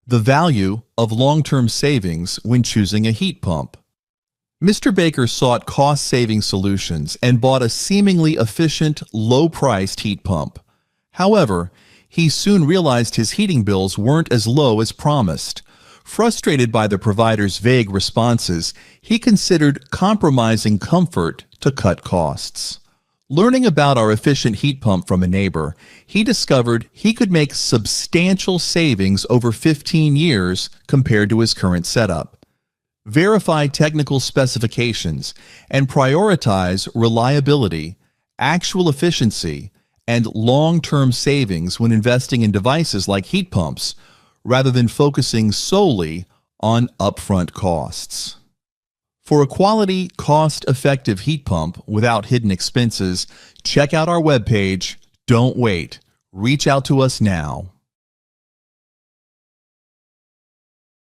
The value of long-term savings when choosing a heat pump. Mr. Baker sought cost-saving solutions and bought a seemingly efficient, low-priced heat pump. However, he soon realized his heating bills weren't as low as promised. Frustrated by the provider's vague responses, he considered compromising comfort to cut costs. Learning about our efficient heat pump from a neighbor, he discovered he could make substantial savings over 15 years compared to his current setup. Verify technical specifications and prioritize reliability, actual efficiency, and long-term savings when investing in devices like heat pumps, rather than focusing solely on upfront costs. For a quality, cost-effective heat pump without hidden expenses, check out our webpage. Don't wait. Reach out to us now.